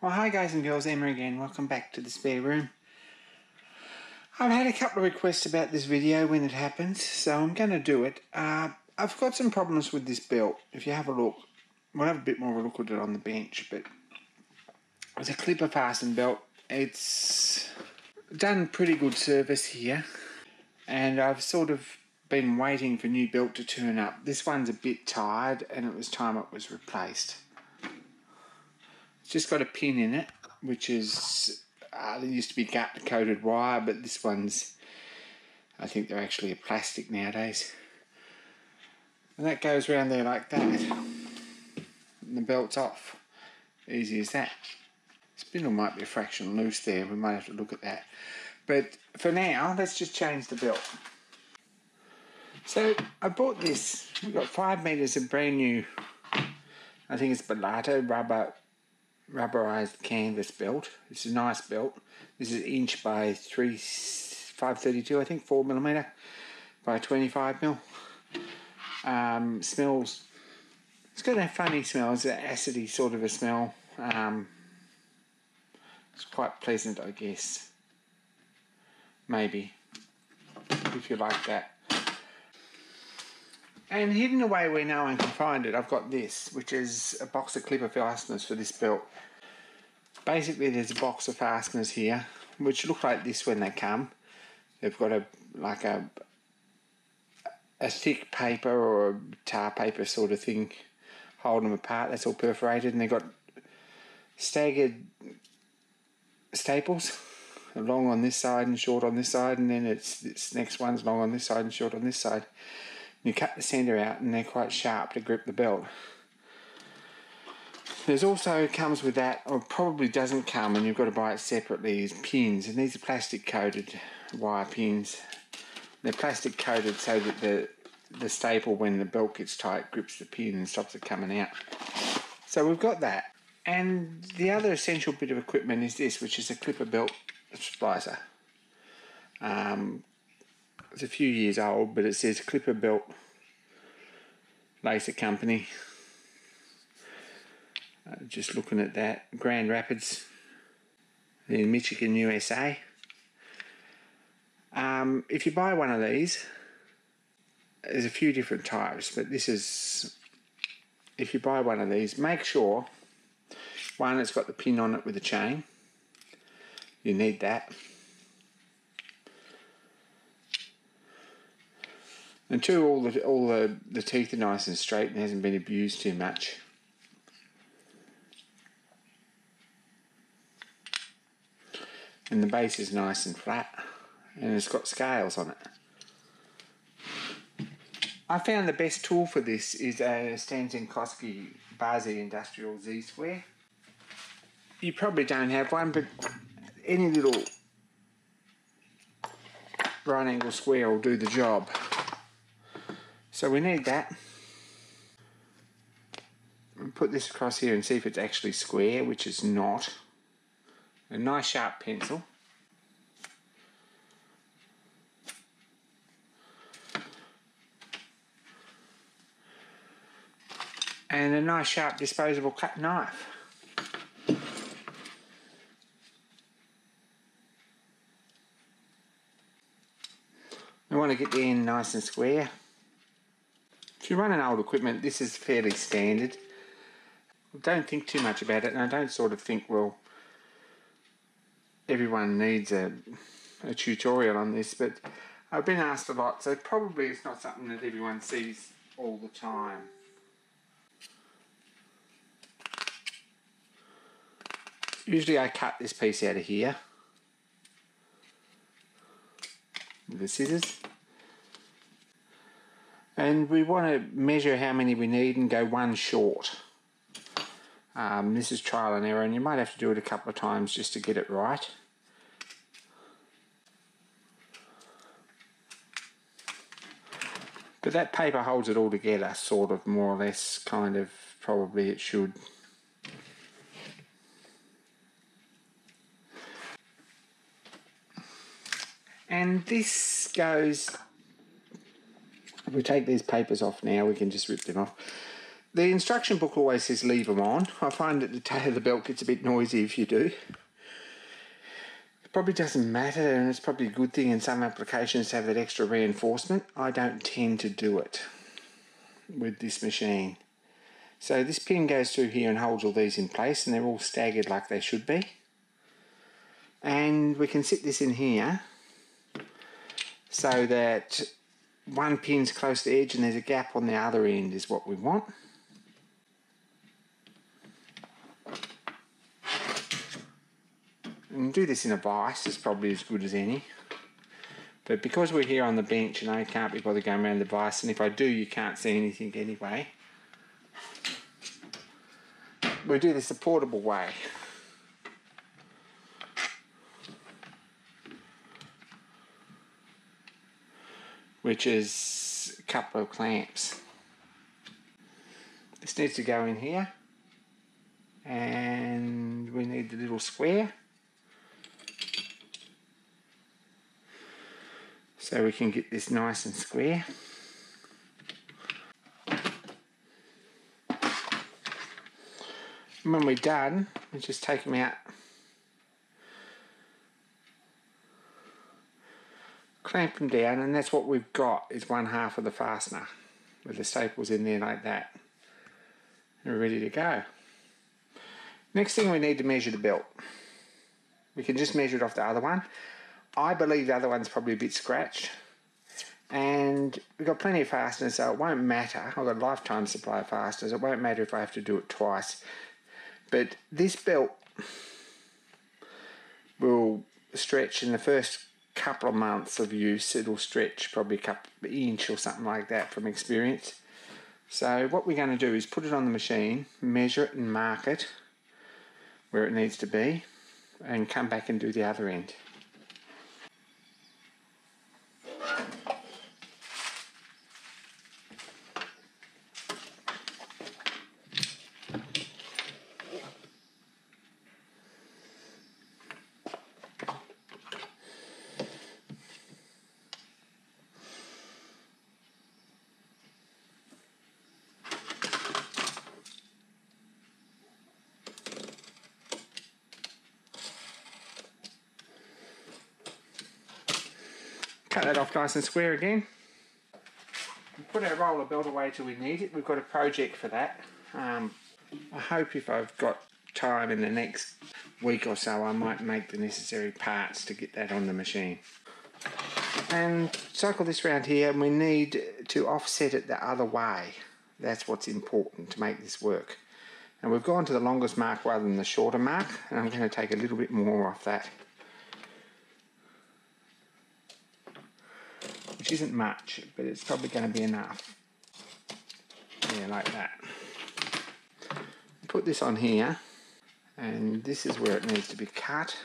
Well, hi guys and girls, Emma again. Welcome back to the spare room. I've had a couple of requests about this video when it happens, so I'm going to do it. I've got some problems with this belt. If you have a look, we'll have a bit more of a look at it on the bench, but it's a clipper fastened belt. It's done pretty good service here, and I've sort of been waiting for new belt to turn up. This one's a bit tired, and it was time it was replaced. It's just got a pin in it, which is, there used to be gut-coated wire, but this one's, I think they're actually a plastic nowadays. And that goes around there like that. And the belt's off. Easy as that. Spindle might be a fraction loose there, we might have to look at that. But for now, let's just change the belt. So I bought this, we've got 5 metres of brand new, I think it's lathe rubberized canvas belt. It's a nice belt. This is inch by 532, I think, 4mm by 25mm. Smells, it's got a funny smell. It's an acidy sort of a smell. It's quite pleasant, I guess. Maybe, if you like that. And hidden away where no one can find it, I've got this, which is a box of clipper fasteners for this belt. Basically, there's a box of fasteners here, which look like this when they come. They've got a thick paper or a tar paper sort of thing holding them apart. That's all perforated, and they've got staggered staples, long on this side and short on this side, and then it's next one's long on this side and short on this side. You cut the centre out and they're quite sharp to grip the belt. There's also, comes with that, or probably doesn't come and you've got to buy it separately, is pins, and these are plastic coated wire pins. They're plastic coated so that the staple, when the belt gets tight, grips the pin and stops it coming out. So we've got that. And the other essential bit of equipment is this, which is a clipper belt splicer. It's a few years old, but it says Clipper Belt Laser Company. Just looking at that, Grand Rapids in Michigan, USA. If you buy one of these, there's a few different types, but this is, if you buy one of these, make sure, one, it's got the pin on it with a chain. You need that. And two, all the teeth are nice and straight and hasn't been abused too much. And the base is nice and flat, and it's got scales on it. I found the best tool for this is a Stanzenkoski Barzy Industrial Z-Square. You probably don't have one, but any little right angle square will do the job. So we need that. We'll put this across here and see if it's actually square, which it's not. A nice sharp pencil. And a nice sharp disposable cut knife. We want to get the end nice and square. If you're running old equipment, this is fairly standard. Don't think too much about it, and I don't sort of think, well, everyone needs a tutorial on this, but I've been asked a lot, so probably it's not something that everyone sees all the time. Usually I cut this piece out of here with the scissors. And we want to measure how many we need and go one short. This is trial and error, and you might have to do it a couple of times just to get it right. But that paper holds it all together, sort of, more or less, kind of, probably it should. And this goes, if we take these papers off now, we can just rip them off. The instruction book always says leave them on. I find that the tail of the belt gets a bit noisy if you do. It probably doesn't matter, and it's probably a good thing in some applications to have that extra reinforcement. I don't tend to do it with this machine. So this pin goes through here and holds all these in place, and they're all staggered like they should be. And we can sit this in here so that one pin's close to the edge and there's a gap on the other end is what we want. And do this in a vise is probably as good as any. But because we're here on the bench and I can't be bothered going around the vise, and if I do you can't see anything anyway, we do this the portable way. Which is a couple of clamps. This needs to go in here, and we need the little square so we can get this nice and square. And when we're done, we just take them out, clamp them down, and that's what we've got, is one half of the fastener with the staples in there like that. And we're ready to go. Next thing, we need to measure the belt. We can just measure it off the other one. I believe the other one's probably a bit scratched, and we've got plenty of fasteners, so it won't matter. I've got a lifetime supply of fasteners. It won't matter if I have to do it twice. But this belt will stretch in the first couple of months of use. It'll stretch probably a couple of inch or something like that from experience. So what we're going to do is put it on the machine, measure it and mark it where it needs to be, and come back and do the other end. Cut that off nice and square again. We put our roller belt away till we need it. We've got a project for that. I hope if I've got time in the next week or so I might make the necessary parts to get that on the machine. And cycle this round here, and we need to offset it the other way. That's what's important to make this work. And we've gone to the longest mark rather than the shorter mark, and I'm going to take a little bit more off that. Which isn't much, but it's probably going to be enough. Yeah, like that. Put this on here, and this is where it needs to be cut.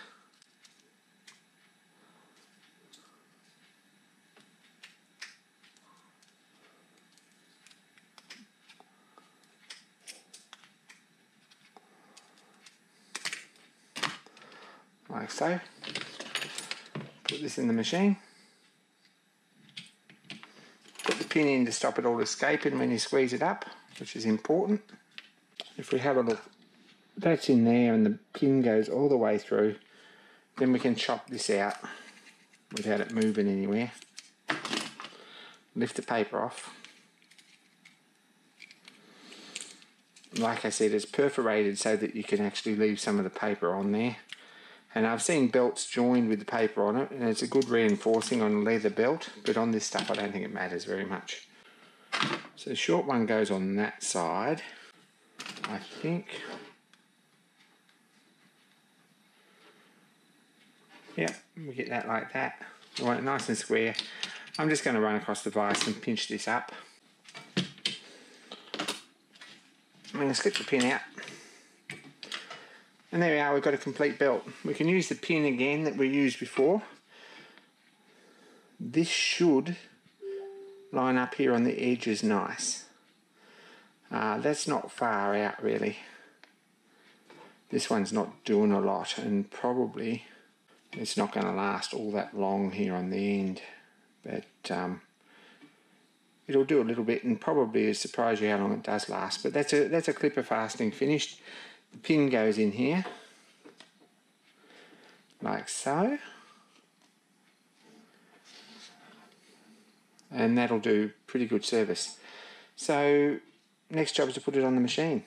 Like so. Put this in the machine. Put the pin in to stop it all escaping when you squeeze it up, which is important. If we have a look, that's in there and the pin goes all the way through. Then we can chop this out without it moving anywhere. Lift the paper off. Like I said, it's perforated so that you can actually leave some of the paper on there. And I've seen belts joined with the paper on it, and it's a good reinforcing on a leather belt, but on this stuff I don't think it matters very much. So the short one goes on that side, I think. Yep, we get that like that. We want it nice and square. I'm just going to run across the vise and pinch this up. I'm going to slip the pin out. And there we are, we've got a complete belt. We can use the pin again that we used before. This should line up here on the edges nice. That's not far out really. This one's not doing a lot, and probably it's not going to last all that long here on the end. But it'll do a little bit and probably surprise you how long it does last. But that's a clipper fastening finished. The pin goes in here, like so. And that'll do pretty good service. So next job is to put it on the machine.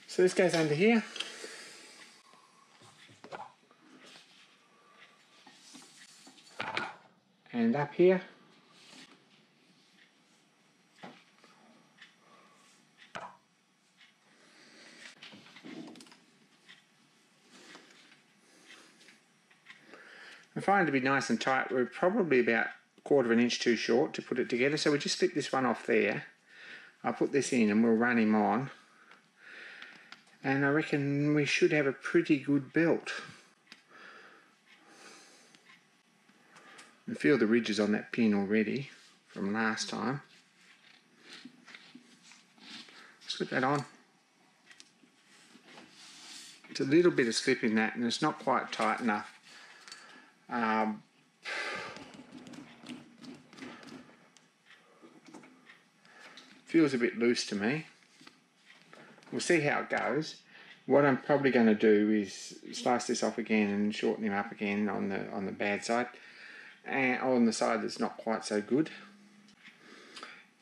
So this goes under here. And up here. I find it to be nice and tight. We're probably about 1/4 of an inch too short to put it together, so we just slip this one off there. I'll put this in and we'll run him on, and I reckon we should have a pretty good belt. I feel the ridges on that pin already from last time. Slip that on. It's a little bit of slip in that and it's not quite tight enough. Feels a bit loose to me. We'll see how it goes. What I'm probably going to do is slice this off again and shorten him up again on the bad side, and on the side that's not quite so good.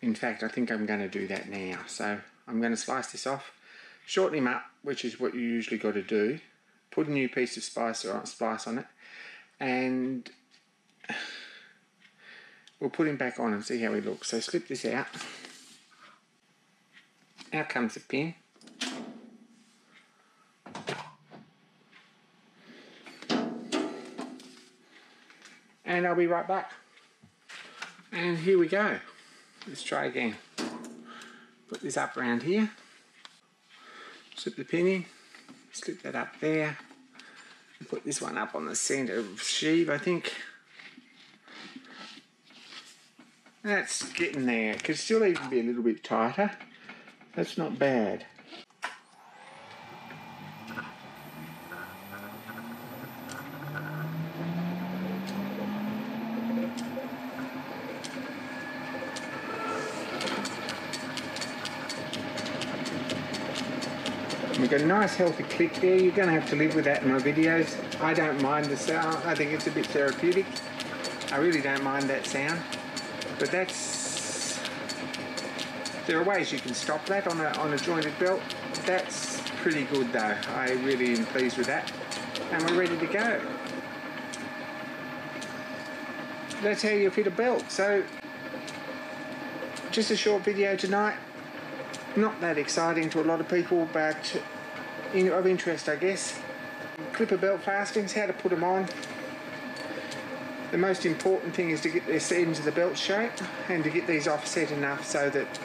In fact, I think I'm going to do that now. So I'm going to slice this off, shorten him up, which is what you usually got to do. Put a new piece of splice on it, and we'll put him back on and see how he looks. So slip this out. Out comes the pin. And I'll be right back. And here we go. Let's try again. Put this up around here. Slip the pin in. Slip that up there. And put this one up on the centre sheave, I think. That's getting there. It could still even be a little bit tighter. That's not bad. We've got a nice healthy click there. You're going to have to live with that in my videos. I don't mind the sound. I think it's a bit therapeutic. I really don't mind that sound. But there are ways you can stop that on a jointed belt. That's pretty good though. I really am pleased with that. And we're ready to go. That's how you fit a belt. So, just a short video tonight. Not that exciting to a lot of people, but of interest, I guess. Clipper belt fastenings, how to put them on. The most important thing is to get the ends of the belt shape and to get these offset enough so that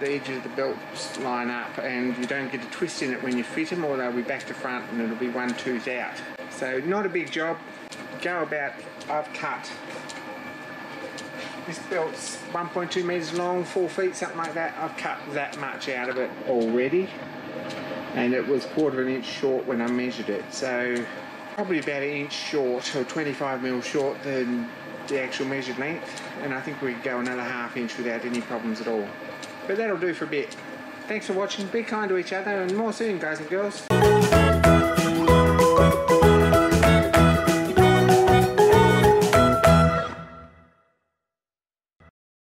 the edges of the belt line up and you don't get a twist in it when you fit them, or they'll be back to front and it'll be one tooth out. So not a big job. Go about, I've cut. This belt's 1.2 metres long, 4 feet, something like that. I've cut that much out of it already. And it was 1/4 of an inch short when I measured it. So probably about an inch short, or 25mm short than the actual measured length. And I think we could go another 1/2 inch without any problems at all. But that'll do for a bit. Thanks for watching. Be kind to each other, and more soon, guys and girls.